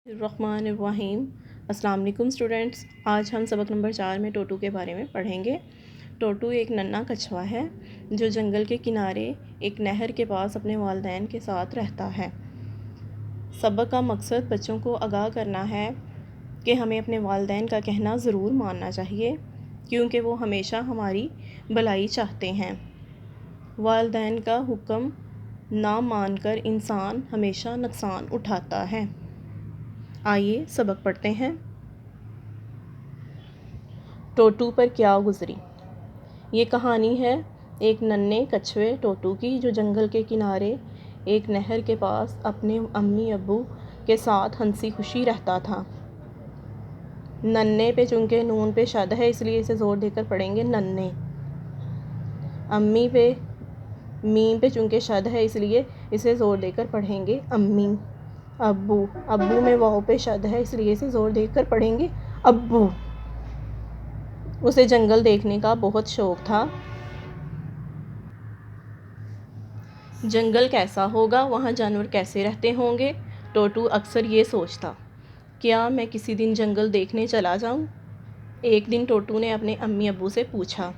الرحمن الرحیم۔ السلام علیکم اسٹوڈنٹس، آج ہم سبق نمبر 4 میں ٹوٹو کے بارے میں پڑھیں گے۔ ٹوٹو ایک ننھا کچھوا ہے جو جنگل کے کنارے ایک نہر کے پاس اپنے والدین کے ساتھ رہتا ہے۔ سبق کا مقصد بچوں کو آگاہ کرنا ہے کہ ہمیں اپنے والدین کا کہنا ضرور ماننا چاہیے کیونکہ وہ ہمیشہ ہماری بھلائی چاہتے ہیں۔ والدین کا حکم نہ مان کر انسان ہمیشہ نقصان اٹھاتا ہے۔ آئیے سبق پڑھتے ہیں۔ ٹوٹو پر کیا گزری؟ یہ کہانی ہے ایک ننھے کچھوے ٹوٹو کی جو جنگل کے کنارے ایک نہر کے پاس اپنے امی ابو کے ساتھ ہنسی خوشی رہتا تھا۔ ننھے پہ چونکہ نون پہ شد ہے اس لیے اسے زور دے کر پڑھیں گے ننھے۔ امی پہ میم پہ چونکہ شد ہے اس لیے اسے زور دے کر پڑھیں گے امی۔ ابو میں واو پہ شد ہے اس لیے اسے زور دے کر پڑھیں گے ابو۔ اسے جنگل دیکھنے کا بہت شوق تھا۔ جنگل کیسا ہوگا، وہاں جانور کیسے رہتے ہوں گے، ٹوٹو اکثر یہ سوچتا۔ کیا میں کسی دن جنگل دیکھنے چلا جاؤں؟ ایک دن ٹوٹو نے اپنے امی ابو سے پوچھا،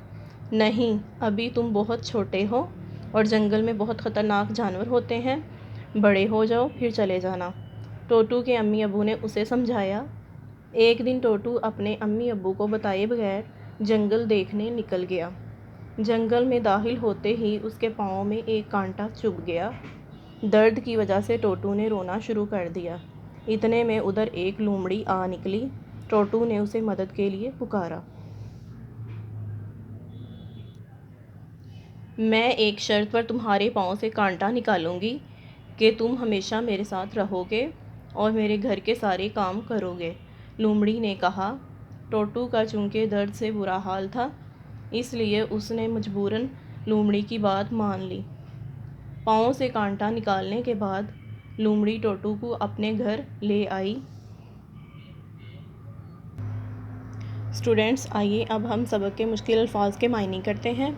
نہیں، ابھی تم بہت چھوٹے ہو اور جنگل میں بہت خطرناک جانور ہوتے ہیں، بڑے ہو جاؤ پھر چلے جانا۔ ٹوٹو کے امی ابو نے اسے سمجھایا۔ ایک دن ٹوٹو اپنے امی ابو کو بتائے بغیر جنگل دیکھنے نکل گیا۔ جنگل میں داخل ہوتے ہی اس کے پاؤں میں ایک کانٹا چبھ گیا۔ درد کی وجہ سے ٹوٹو نے رونا شروع کر دیا۔ اتنے میں ادھر ایک لومڑی آ نکلی۔ ٹوٹو نے اسے مدد کے لیے پکارا۔ میں ایک شرط پر تمہارے پاؤں سے کانٹا نکالوں گی کہ تم ہمیشہ میرے ساتھ رہو گے اور میرے گھر کے سارے کام کرو گے، لومڑی نے کہا۔ ٹوٹو کا چونکہ درد سے برا حال تھا اس لیے اس نے مجبوراً لومڑی کی بات مان لی۔ پاؤں سے کانٹا نکالنے کے بعد لومڑی ٹوٹو کو اپنے گھر لے آئی۔ اسٹوڈنٹس، آئیے اب ہم سبق کے مشکل الفاظ کے معنی کرتے ہیں۔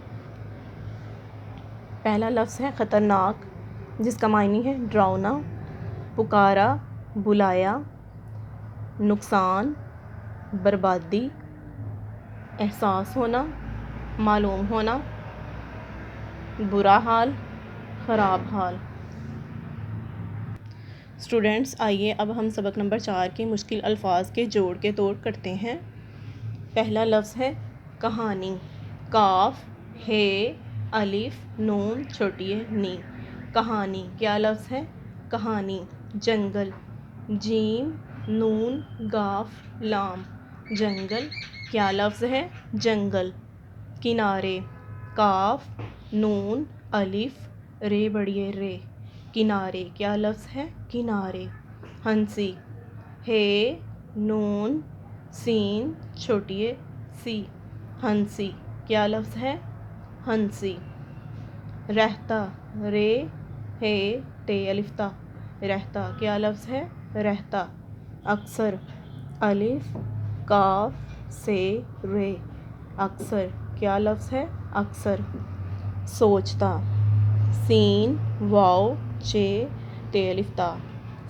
پہلا لفظ ہے خطرناک، جس کا معنی ہے ڈراؤنا، پکارا، بلایا، نقصان، بربادی، احساس ہونا، معلوم ہونا، برا حال، خراب حال۔ اسٹوڈنٹس، آئیے اب ہم سبق نمبر 4 کے مشکل الفاظ کے جوڑ کے توڑ کرتے ہیں۔ پہلا لفظ ہے کہانی، کاف ہے الف نون چھوٹی نی، کہانی کیا لفظ ہے؟ کہانی۔ جنگل، جیم نون گاف لام، جنگل کیا لفظ ہے؟ جنگل۔ کنارے، کاف نون الف رے بڑی رے، کنارے کیا لفظ ہے؟ کنارے۔ ہنسی، ہے نون سین چھوٹی سی، ہنسی کیا لفظ ہے؟ ہنسی۔ رہتا، رے ہے تے الف تا، رہتا کیا لفظ ہے؟ رہتا۔ اکثر، الف کاف سے رے، اکثر کیا لفظ ہے؟ اکثر۔ سوچتا، سین واو چے تے الف تا،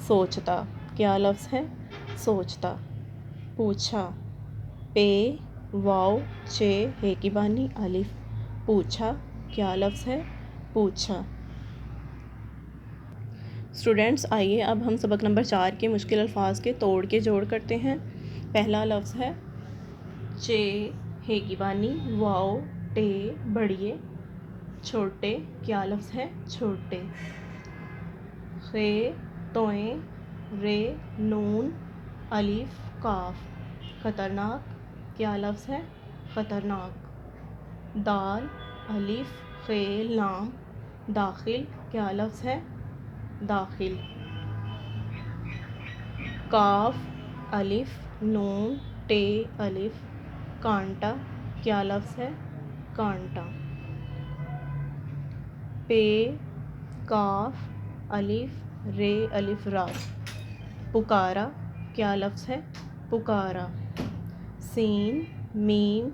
سوچتا کیا لفظ ہے؟ سوچتا۔ پوچھا، پے واو چے ہے کی بانی الف، پوچھا کیا لفظ ہے؟ پوچھا۔ اسٹوڈنٹس، آئیے اب ہم سبق نمبر 4 کے مشکل الفاظ کے توڑ کے جوڑ کرتے ہیں۔ پہلا لفظ ہے چے ہے کی بانی واو ٹے بڑیے، چھوٹے کیا لفظ ہے؟ چھوٹے۔ خے توئیں رے نون الف کاف، خطرناک کیا لفظ ہے؟ خطرناک۔ دال الف خے لام، داخل کیا لفظ ہے؟ داخل۔ کاف الف نون ٹے الف، کانٹا کیا لفظ ہے؟ کانٹا۔ پے کاف الف رے الف را، پکارا کیا لفظ ہے؟ پکارا۔ سین میم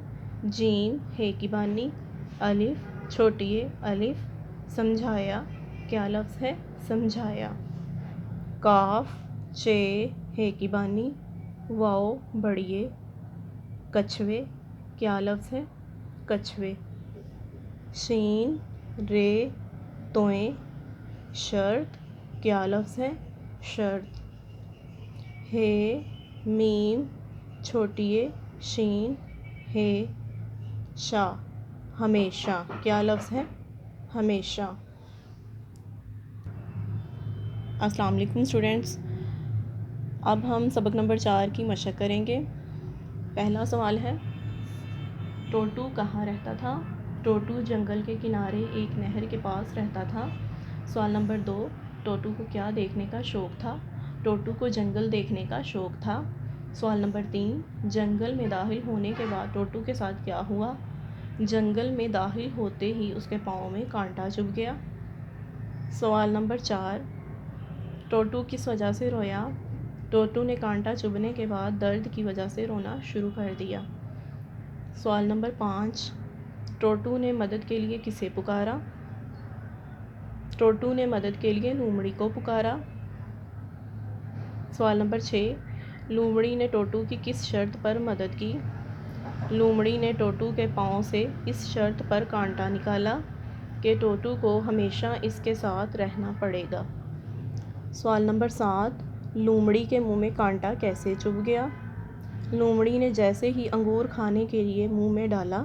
جیم ہے کی بانی الف چھوٹی الف، سمجھایا کیا لفظ ہے؟ سمجھایا۔ کاف چے ہے کی بانی، واؤ بڑھئے، کچھوے، کیا لفظ ہے؟ کچھوے۔ شین رے توئیں، شرط، کیا لفظ ہے؟ شرط۔ ہے میم چھوٹیے، شین ہے شا، ہمیشہ، کیا لفظ ہے؟ ہمیشہ۔ السلام علیکم اسٹوڈینٹس، اب ہم سبق نمبر 4 کی مشق کریں گے۔ پہلا سوال ہے، ٹوٹو کہاں رہتا تھا؟ ٹوٹو جنگل کے کنارے ایک نہر کے پاس رہتا تھا۔ سوال نمبر 2، ٹوٹو کو کیا دیکھنے کا شوق تھا؟ ٹوٹو کو جنگل دیکھنے کا شوق تھا۔ سوال نمبر 3، جنگل میں داخل ہونے کے بعد ٹوٹو کے ساتھ کیا ہوا؟ جنگل میں داخل ہوتے ہی اس کے پاؤں میں کانٹا چبھ گیا۔ سوال نمبر 4، ٹوٹو کس وجہ سے رویا؟ ٹوٹو نے کانٹا چبھنے کے بعد درد کی وجہ سے رونا شروع کر دیا۔ سوال نمبر 5، ٹوٹو نے مدد کے لیے کسے پکارا؟ ٹوٹو نے مدد کے لیے لومڑی کو پکارا۔ سوال نمبر 6، لومڑی نے ٹوٹو کی کس شرط پر مدد کی؟ لومڑی نے ٹوٹو کے پاؤں سے اس شرط پر کانٹا نکالا کہ ٹوٹو کو ہمیشہ اس کے ساتھ رہنا پڑے گا۔ سوال نمبر 7، لومڑی کے منہ میں کانٹا کیسے چبھ گیا؟ لومڑی نے جیسے ہی انگور کھانے کے لیے منہ میں ڈالا،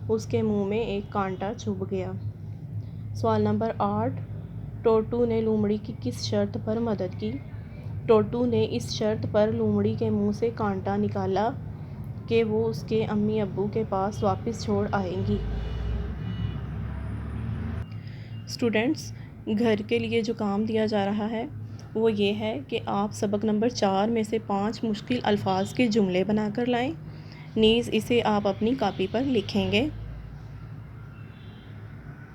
اس کے منہ میں ایک کانٹا چبھ گیا۔ سوال نمبر 8، ٹوٹو نے لومڑی کی کس شرط پر مدد کی؟ ٹوٹو نے اس شرط پر لومڑی کے منہ سے کانٹا نکالا کہ وہ اس کے امی ابو کے پاس واپس چھوڑ آئیں گی۔ اسٹوڈینٹس، گھر کے لیے جو کام دیا جا رہا ہے وہ یہ ہے کہ آپ سبق نمبر 4 میں سے 5 مشکل الفاظ کے جملے بنا کر لائیں، نیز اسے آپ اپنی کاپی پر لکھیں گے۔